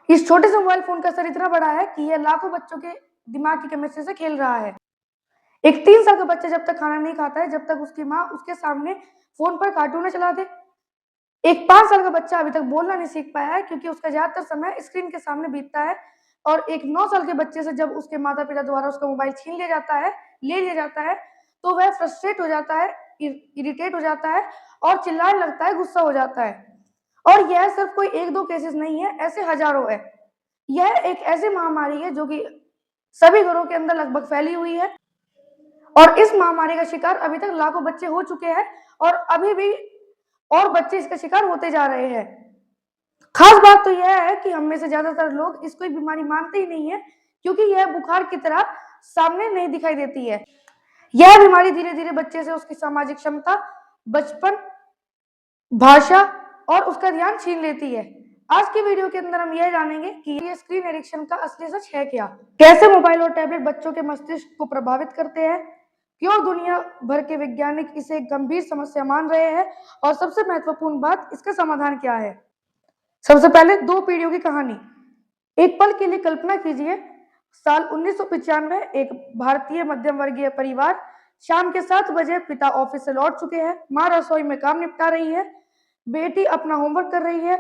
इस छोटे से मोबाइल फोन का असर इतना बड़ा है कि यह लाखों बच्चों के दिमाग की केमिस्ट्री से खेल रहा है। एक 3 साल का बच्चा जब तक खाना नहीं खाता है, जब तक उसकी माँ उसके सामने फोन पर कार्टून न चला दे। एक 5 साल का बच्चा अभी तक बोलना नहीं सीख पाया है, क्योंकि उसका ज्यादातर समय स्क्रीन के सामने बीतता है। और एक 9 साल के बच्चे से जब उसके माता पिता द्वारा उसका मोबाइल छीन लिया जाता है, ले लिया जाता है, तो वह फ्रस्ट्रेट हो जाता है, इरिटेट हो जाता है और चिल्लाने लगता है, गुस्सा हो जाता है। और यह सिर्फ कोई 1-2 केसेस नहीं है, ऐसे हजारों है। यह एक ऐसी महामारी है जो कि सभी घरों के अंदर लगभग फैली हुई है, और इस महामारी का शिकार अभी तक लाखों बच्चे हो चुके हैं, और अभी भी और बच्चे इसका शिकार होते जा रहे हैं। खास बात तो यह है कि हम में से ज्यादातर लोग इसको एक बीमारी मानते ही नहीं है, क्योंकि यह बुखार की तरह सामने नहीं दिखाई देती है। यह बीमारी धीरे धीरे बच्चे से उसकी सामाजिक क्षमता, बचपन, भाषा और उसका ध्यान छीन लेती है। आज की वीडियो के अंदर हम यह जानेंगे कि ये स्क्रीन एडिक्शन का असली सच है क्या, कैसे मोबाइल और टैबलेट बच्चों के मस्तिष्क को प्रभावित करते हैं, क्यों दुनिया भर के वैज्ञानिक इसे एक गंभीर समस्या मान रहे हैं, और सबसे महत्वपूर्ण बात, इसका समाधान क्या है। सबसे पहले 2 पीढ़ियों की कहानी। एक पल के लिए कल्पना कीजिए, साल 1995, एक भारतीय मध्यम वर्गीय परिवार। शाम के 7 बजे पिता ऑफिस से लौट चुके हैं, माँ रसोई में काम निपटा रही है, बेटी अपना होमवर्क कर रही है,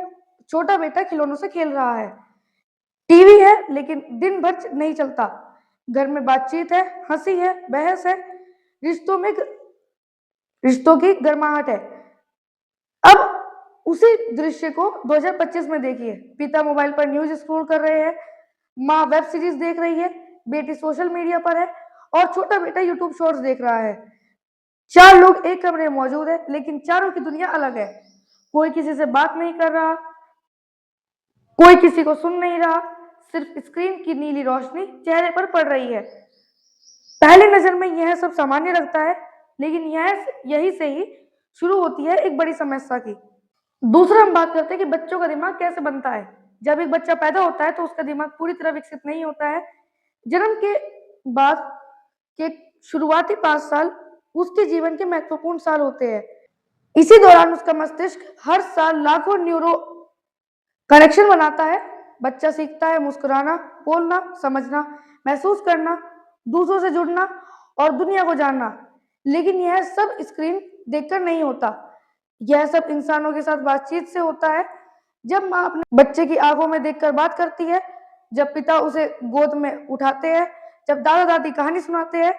छोटा बेटा खिलौनों से खेल रहा है। टीवी है लेकिन दिन भर नहीं चलता। घर में बातचीत है, हंसी है, बहस है, रिश्तों में रिश्तों की गर्माहट है। अब उसी दृश्य को 2025 में देखिए। पिता मोबाइल पर न्यूज स्क्रॉल कर रहे हैं, माँ वेब सीरीज देख रही है, बेटी सोशल मीडिया पर है और छोटा बेटा यूट्यूब शॉर्ट्स देख रहा है। 4 लोग एक कमरे में मौजूद है, लेकिन चारों की दुनिया अलग है। कोई किसी से बात नहीं कर रहा, कोई किसी को सुन नहीं रहा, सिर्फ स्क्रीन की नीली रोशनी चेहरे पर पड़ रही है। पहली नजर में यह सब सामान्य लगता है, लेकिन यही से ही शुरू होती है एक बड़ी समस्या की। दूसरा, हम बात करते हैं कि बच्चों का दिमाग कैसे बनता है। जब एक बच्चा पैदा होता है तो उसका दिमाग पूरी तरह विकसित नहीं होता है। जन्म के बाद के शुरुआती 5 साल उसके जीवन के महत्वपूर्ण साल होते हैं। इसी दौरान उसका मस्तिष्क हर साल लाखों न्यूरो कनेक्शन बनाता है। बच्चा सीखता है मुस्कुराना, बोलना, समझना, महसूस करना, दूसरों से जुड़ना और दुनिया को जानना। लेकिन यह सब स्क्रीन देखकर नहीं होता, यह सब इंसानों के साथ बातचीत से होता है। जब माँ अपने बच्चे की आंखों में देखकर बात करती है, जब पिता उसे गोद में उठाते हैं, जब दादा दादी कहानी सुनाते हैं,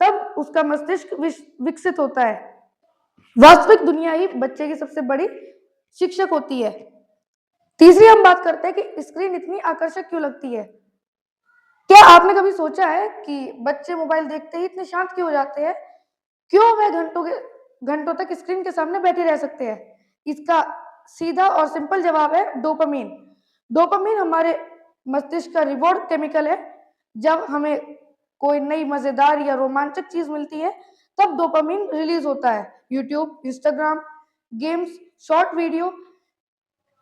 तब उसका मस्तिष्क विकसित होता है। वास्तविक दुनिया ही बच्चे की सबसे बड़ी शिक्षक होती है। तीसरी, हम बात करते हैं कि स्क्रीन इतनी आकर्षक क्यों लगती है। क्या आपने कभी सोचा है कि बच्चे मोबाइल देखते ही इतने शांत क्यों हो जाते हैं? क्यों वह घंटों तक स्क्रीन के सामने बैठे रह सकते हैं? इसका सीधा और सिंपल जवाब है डोपामिन। डोपामिन हमारे मस्तिष्क का रिवॉर्ड केमिकल है। जब हमें कोई नई मजेदार या रोमांचक चीज मिलती है, तब डोपामिन रिलीज होता है। YouTube, Instagram, games, short video,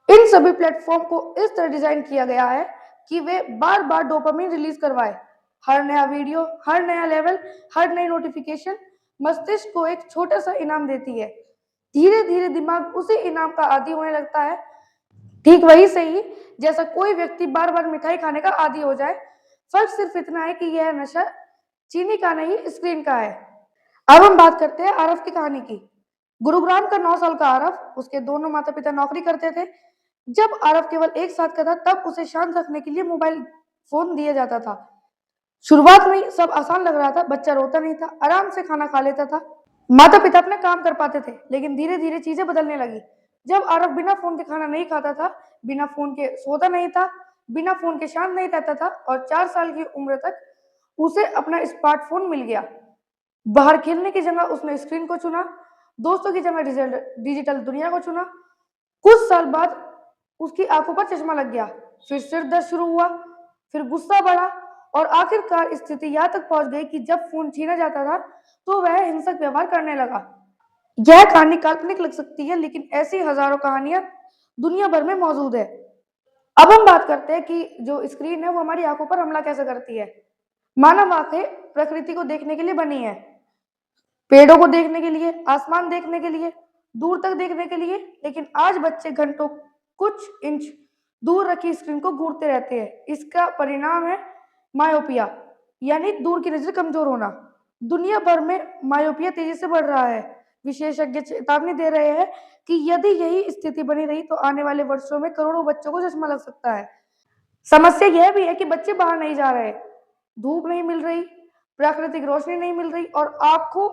इन सभी प्लेटफॉर्म को इस तरह डिजाइन किया गया है कि वे बार बार डोपामिन रिलीज करवाए। हर नया वीडियो, हर नया लेवल, हर नई नोटिफिकेशन मस्तिष्क को एक छोटा सा इनाम देती है। धीरे धीरे दिमाग उसी इनाम का आदी होने लगता है। ठीक वही सही जैसा कोई व्यक्ति बार बार मिठाई खाने का आदी हो जाए। फर्क सिर्फ इतना है कि यह नशा चीनी का नहीं, स्क्रीन का है। अब हम बात करते हैं आरव की कहानी की। गुरुग्राम का 9 साल का आरव, उसके दोनों माता पिता नौकरी करते थे। जब आरव केवल 1 साल का था, तब उसे शांत रखने के लिए मोबाइल फोन दिया जाता था। शुरुआत में सब आसान लग रहा था, बच्चा रोता नहीं था, आराम से खाना खा लेता था, माता पिता अपना काम कर पाते थे। लेकिन धीरे धीरे चीजें बदलने लगी। जब आरव बिना फोन के खाना नहीं खाता था, बिना फोन के सोता नहीं था, बिना फोन के शांत नहीं रहता था, और 4 साल की उम्र तक उसे अपना स्मार्टफोन मिल गया। बाहर खेलने की जगह उसने स्क्रीन को चुना, दोस्तों की जगह डिजिटल दुनिया को चुना। कुछ साल बाद उसकी आंखों पर चश्मा लग गया, फिर सिर दर्द शुरू हुआ, फिर गुस्सा बढ़ा, और आखिरकार स्थिति यहाँ तक पहुंच गई कि जब फोन छीना जाता था तो वह हिंसक व्यवहार करने लगा। यह कहानी काल्पनिक लग सकती है, लेकिन ऐसी हजारों कहानियां दुनिया भर में मौजूद है। अब हम बात करते हैं कि जो स्क्रीन है वो हमारी आंखों पर हमला कैसे करती है। मानव आंखें प्रकृति को देखने के लिए बनी है, पेड़ों को देखने के लिए, आसमान देखने के लिए, दूर तक देखने के लिए। लेकिन आज बच्चे घंटों, कुछ इंच दूर रखी स्क्रीन को घूरते रहते हैं। इसका परिणाम है मायोपिया, यानी दूर की नजर कमजोर होना। दुनिया भर में मायोपिया तेजी से बढ़ रहा है। विशेषज्ञ चेतावनी दे रहे हैं कि यदि यही स्थिति बनी रही तो आने वाले वर्षों में करोड़ों बच्चों को चश्मा लग सकता है। समस्या यह भी है कि बच्चे बाहर नहीं जा रहे, धूप नहीं मिल रही, प्राकृतिक रोशनी नहीं मिल रही और आंखों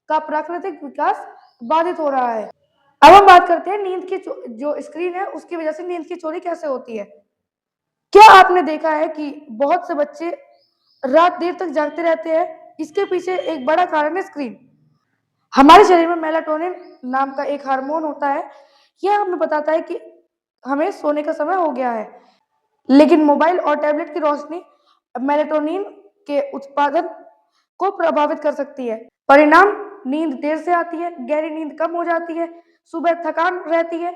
का प्राकृतिक विकास बाधित हो रहा है। अब हम बात करते हैं नींद की, जो स्क्रीन है उसकी वजह से नींद की चोरी कैसे होती है। क्या आपने देखा है कि बहुत से बच्चे रात देर तक जागते रहते हैं? इसके पीछे एक बड़ा कारण है स्क्रीन। हमारे शरीर में मेलाटोनिन नाम का एक हार्मोन होता है। यह हमें बताता है कि हमें सोने का समय हो गया है, लेकिन मोबाइल और टैबलेट की रोशनी मेलाटोनिन के उत्पादन को प्रभावित कर सकती है। परिणाम, नींद देर से आती है, गहरी नींद कम हो जाती है, सुबह थकान रहती है,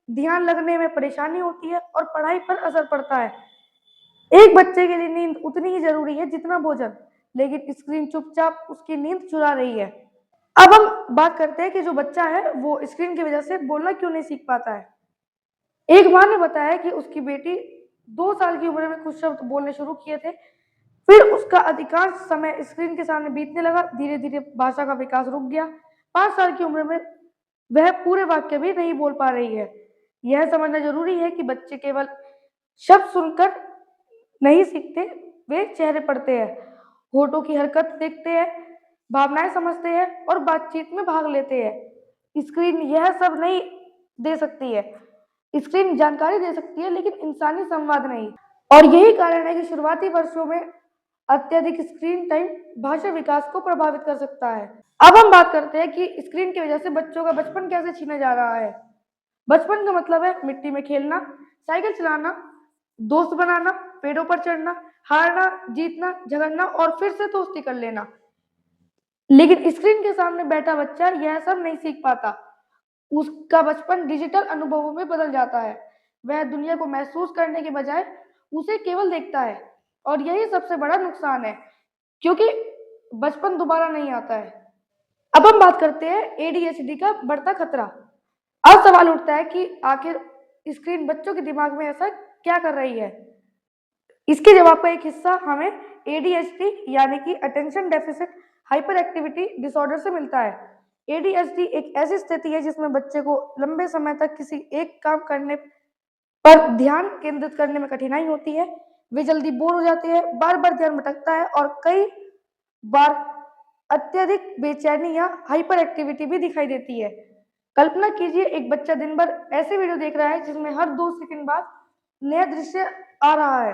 ध्यान लगने में परेशानी होती है और पढ़ाई पर असर पड़ता है। एक बच्चे के लिए नींद उतनी ही जरूरी है जितना भोजन, लेकिन स्क्रीन चुपचाप उसकी नींद चुरा रही है। अब हम बात करते हैं कि जो बच्चा है वो स्क्रीन की वजह से बोलना क्यों नहीं सीख पाता है। एक माँ ने बताया कि उसकी बेटी 2 साल की उम्र में कुछ शब्द बोलने शुरू किए थे, फिर उसका अधिकांश समय स्क्रीन के सामने बीतने लगा। धीरे धीरे भाषा का विकास रुक गया। 5 साल की उम्र में वह पूरे वाक्य भी नहीं बोल पा रही है। यह समझना जरूरी है कि बच्चे केवल शब्द सुनकर नहीं सीखते, वे चेहरे पढ़ते हैं, होठों की हरकत देखते हैं, भावनाएं समझते हैं और बातचीत में भाग लेते हैं। स्क्रीन यह सब नहीं दे सकती है। स्क्रीन जानकारी दे सकती है, लेकिन इंसानी संवाद नहीं। और यही कारण है कि शुरुआती वर्षों में अत्यधिक स्क्रीन टाइम भाषा विकास को प्रभावित कर सकता है। अब हम बात करते हैं कि स्क्रीन की वजह से बच्चों का बचपन कैसे छीना जा रहा है। बचपन का मतलब है मिट्टी में खेलना, साइकिल चलाना, दोस्त बनाना, पेड़ों पर चढ़ना, हारना, जीतना, झगड़ना और फिर से दोस्ती कर लेना। लेकिन स्क्रीन के सामने बैठा बच्चा यह सब नहीं सीख पाता। उसका बचपन डिजिटल अनुभवों में बदल जाता है। वह दुनिया को महसूस करने के बजाय उसे केवल देखता है, और यही सबसे बड़ा नुकसान है, क्योंकि बचपन दोबारा नहीं आता है। अब हम बात करते हैं ADHD का बढ़ता खतरा। अब सवाल उठता है कि आखिर स्क्रीन बच्चों के दिमाग में ऐसा क्या कर रही है। इसके जवाब का एक हिस्सा हमें ADHD यानी कि attention deficit hyper activity disorder से मिलता है। ADHD एक ऐसी स्थिति है जिसमें बच्चे को लंबे समय तक किसी एक काम करने पर ध्यान केंद्रित करने में कठिनाई होती है। वे जल्दी बोर हो जाते हैं, बार बार ध्यान भटकता है और कई बार अत्यधिक बेचैनी या हाइपर एक्टिविटी भी दिखाई देती है। कल्पना कीजिए, एक बच्चा दिन भर ऐसे वीडियो देख रहा है जिसमें हर 2 सेकंड बाद नया दृश्य आ रहा है।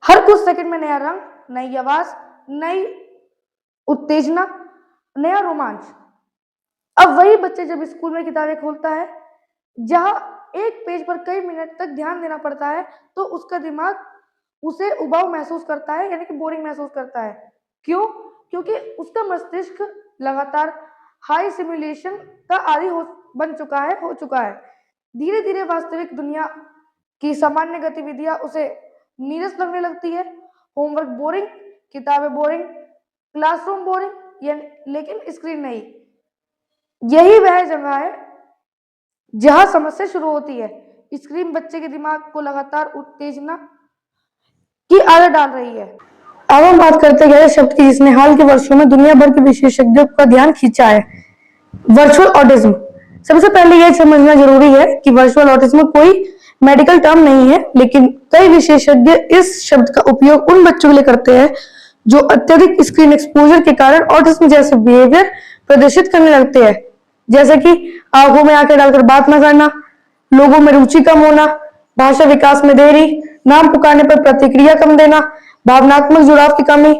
हर कुछ सेकंड में नया रंग, नई आवाज, नई उत्तेजना, नया रोमांच। अब वही बच्चे जब स्कूल में किताबें खोलता है जहां एक पेज पर कई मिनट तक ध्यान देना पड़ता है, तो उसका दिमाग उसे उबाऊ महसूस करता है, यानी कि बोरिंग महसूस करता है। क्यों? क्योंकि उसका मस्तिष्क लगातार हाई सिमुलेशन का आदी हो चुका है। धीरे धीरे वास्तविक दुनिया की सामान्य गतिविधियां उसे नीरस लगने लगती है। होमवर्क बोरिंग, किताबें बोरिंग, क्लासरूम बोरिंग, लेकिन स्क्रीन नहीं। यही वह जगह है जहां समस्या शुरू होती है। स्क्रीन बच्चे के दिमाग को लगातार उत्तेजना की आदत डाल रही है। अब हम बात करते हैं शब्द की जिसने हाल के वर्षों में दुनिया भर के विशेषज्ञों का ध्यान खींचा है, वर्चुअल ऑटिज्म। सबसे पहले यह समझना जरूरी है कि वर्चुअल ऑटिज्म कोई मेडिकल टर्म नहीं है, लेकिन कई विशेषज्ञ इस शब्द का उपयोग उन बच्चों के लिए करते हैं जो अत्यधिक स्क्रीन एक्सपोजर के कारण ऑटिज्म जैसे बिहेवियर प्रदर्शित करने लगते हैं, जैसे कि आंखों में आंखें डालकर बात न करना, लोगों में रुचि कम होना, भाषा विकास में देरी, नाम पुकारने पर प्रतिक्रिया कम देना, भावनात्मक जुड़ाव की कमी।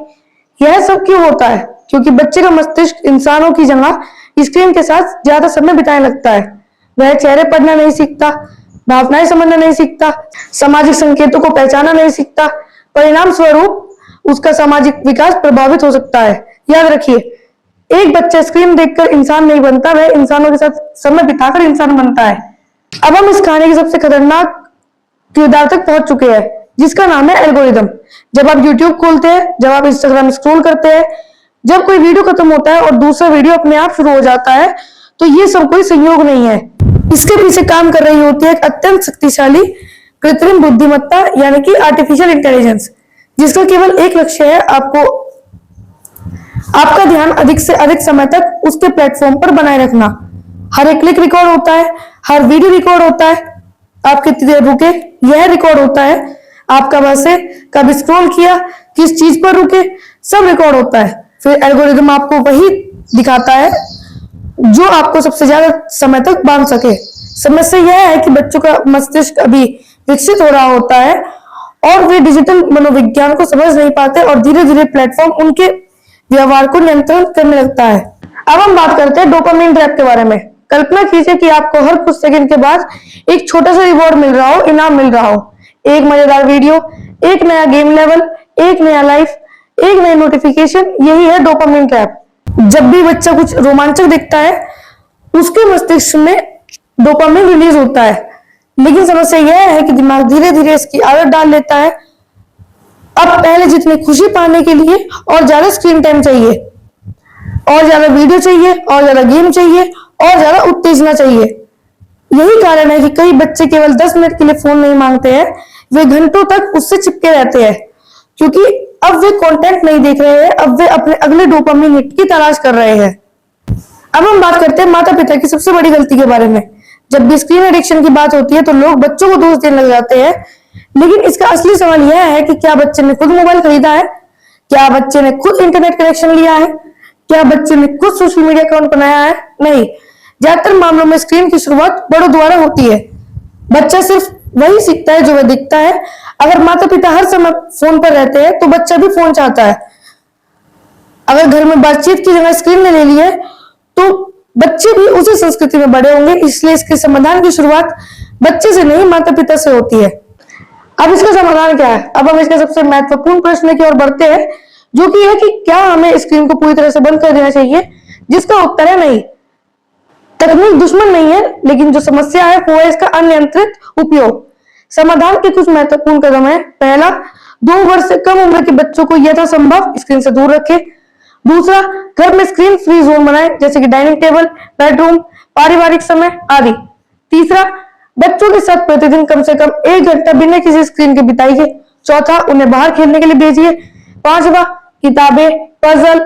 यह सब क्यों होता है? क्योंकि बच्चे का मस्तिष्क इंसानों की जगह स्क्रीन के साथ ज्यादा समय बिताने लगता है। वह चेहरे पढ़ना नहीं सीखता, भावनाएं समझना नहीं सीखता, सामाजिक संकेतों को पहचानना नहीं सीखता। परिणाम स्वरूप उसका सामाजिक विकास प्रभावित हो सकता है। याद रखिए, एक बच्चा स्क्रीन देखकर इंसान नहीं बनता, वह इंसानों के साथ समय बिताकर इंसान बनता है। अब हम इस कहानी के सबसे खतरनाक किरदार तक पहुंच चुके हैं, जिसका नाम है एल्गोरिदम। जब आप YouTube खोलते हैं, जब आप Instagram स्क्रॉल करते हैं, जब कोई वीडियो खत्म होता है और दूसरा वीडियो अपने आप शुरू हो जाता है, तो ये सब कोई संयोग नहीं है। इसके पीछे काम कर रही होती है एक अत्यंत शक्तिशाली कृत्रिम बुद्धिमत्ता यानी कि आर्टिफिशियल इंटेलिजेंस, जिसका केवल एक लक्ष्य है आपका ध्यान अधिक से अधिक समय तक उसके प्लेटफॉर्म पर बनाए रखना। हर एक क्लिक रिकॉर्ड होता है, हर वीडियो रिकॉर्ड होता है, आप कितनी देर रुके यह रिकॉर्ड होता है, आप कब हंसे, कब स्क्रॉल किया, किस चीज पर रुके, सब रिकॉर्ड होता है। फिर एल्गोरिदम आपको वही दिखाता है जो आपको सबसे ज्यादा समय तक बांध सके। समस्या यह है कि बच्चों का मस्तिष्क अभी विकसित हो रहा होता है और वे डिजिटल मनोविज्ञान को समझ नहीं पाते और धीरे धीरे प्लेटफॉर्म उनके व्यवहार को नियंत्रित करने लगता है। अब हम बात करते हैं डोपामिन ट्रैप के बारे में। कल्पना कीजिए कि आपको हर कुछ सेकंड के बाद एक छोटा सा रिवॉर्ड मिल रहा हो, इनाम मिल रहा हो, एक मजेदार वीडियो, एक नया गेम लेवल, एक नया लाइफ, एक नई नोटिफिकेशन। यही है डोपामिन ट्रैप। जब भी बच्चा कुछ रोमांचक दिखता है उसके मस्तिष्क में डोपामिन रिलीज होता है, लेकिन समस्या यह है कि दिमाग धीरे धीरे इसकी आदत डाल लेता है। अब पहले जितनी खुशी पाने के लिए और ज्यादा स्क्रीन टाइम चाहिए, और ज्यादा वीडियो चाहिए, और ज्यादा गेम चाहिए, और ज्यादा उत्तेजना चाहिए। यही कारण है कि कई बच्चे केवल 10 मिनट के लिए फोन नहीं मांगते हैं, वे घंटों तक उससे चिपके रहते हैं, क्योंकि अब वे कंटेंट नहीं देख रहे हैं, अब वे अपने अगले डोपामिन हिट की तलाश कर रहे हैं। अब हम बात करते हैं माता पिता की सबसे बड़ी गलती के बारे में। जब भी स्क्रीन एडिक्शन की बात होती है तो लोग बच्चों को दोष देने लग जाते हैं, लेकिन इसका असली सवाल यह है कि क्या बच्चे ने खुद मोबाइल खरीदा है, क्या बच्चे ने खुद इंटरनेट कनेक्शन लिया है, क्या बच्चे ने खुद सोशल मीडिया अकाउंट बनाया है? नहीं। ज्यादातर मामलों में स्क्रीन की शुरुआत बड़ों द्वारा होती है। बच्चा सिर्फ वही सीखता है जो वह दिखता है। अगर माता पिता हर समय फोन पर रहते हैं तो बच्चा भी फोन चाहता है। अगर घर में बातचीत की जगह स्क्रीन ने ले ली है तो बच्चे भी उसी संस्कृति में बड़े होंगे। इसलिए इसके समाधान की शुरुआत बच्चे से नहीं, माता पिता से होती है। अब इसका समाधान क्या है? अब हम इसके सबसे महत्वपूर्ण प्रश्न की ओर बढ़ते हैं, जो कि है कि क्या हमें स्क्रीन को पूरी तरह से बंद कर देना चाहिए? जिसका उत्तर है नहीं। तकनीक दुश्मन नहीं है, लेकिन जो समस्या है वो है इसका अनियंत्रित उपयोग। समाधान के कुछ महत्वपूर्ण कदम है। पहला, 2 वर्ष से कम उम्र के बच्चों को यथासंभव स्क्रीन से दूर रखें। दूसरा, घर में स्क्रीन फ्री जोन बनाएं, जैसे कि डाइनिंग टेबल, बेडरूम, पारिवारिक समय आदि। तीसरा, बच्चों के साथ प्रतिदिन कम से कम 1 घंटा बिना किसी स्क्रीन के बिताइए। चौथा, उन्हें बाहर खेलने के लिए भेजिए। पांचवा, किताबें, पजल,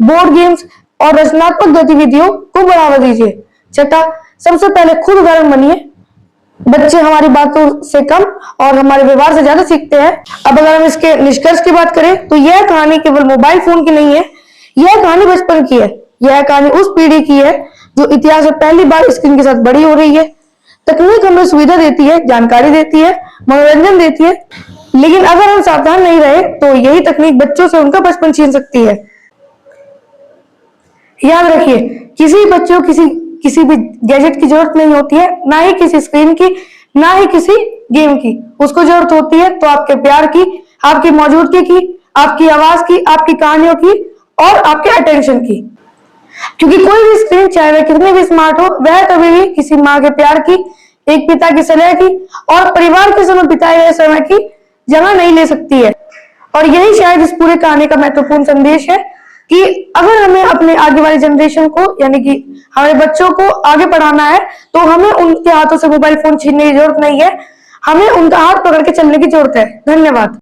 बोर्ड गेम्स और रचनात्मक गतिविधियों को बढ़ावा दीजिए। छठा, सबसे पहले खुद उदाहरण बनिए। बच्चे हमारी बातों से कम और हमारे व्यवहार से ज्यादा सीखते हैं। अब अगर हम इसके निष्कर्ष की बात करें तो यह कहानी केवल मोबाइल फोन की नहीं है, यह कहानी बचपन की है। यह कहानी उस पीढ़ी की है जो इतिहास में पहली बार स्क्रीन के साथ बड़ी हो रही है। तकनीक हमें सुविधा देती है, जानकारी देती है, मनोरंजन देती है, लेकिन अगर हम सावधान नहीं रहे तो यही तकनीक बच्चों से उनका बचपन छीन सकती है। याद रखिए, किसी बच्चों किसी भी गैजेट की जरूरत नहीं होती है, ना ही किसी स्क्रीन की, ना ही किसी गेम की। उसको जरूरत होती है तो आपके प्यार की, आपकी मौजूदगी की, आपकी आवाज की, आपकी कहानियों की और आपके अटेंशन की। क्योंकि कोई भी स्क्रीन, चाहे वह कितनी भी स्मार्ट हो, वह कभी भी किसी माँ के प्यार की, एक पिता की सलाह की और परिवार के समय बिताए गए समय की जगह नहीं ले सकती है। और यही शायद इस पूरे कहानी का महत्वपूर्ण संदेश है कि अगर हमें अपने आगे वाली जनरेशन को, यानी कि हमारे बच्चों को आगे बढ़ाना है, तो हमें उनके हाथों से मोबाइल फोन छीनने की जरूरत नहीं है, हमें उनका हाथ पकड़ के चलने की जरूरत है। धन्यवाद।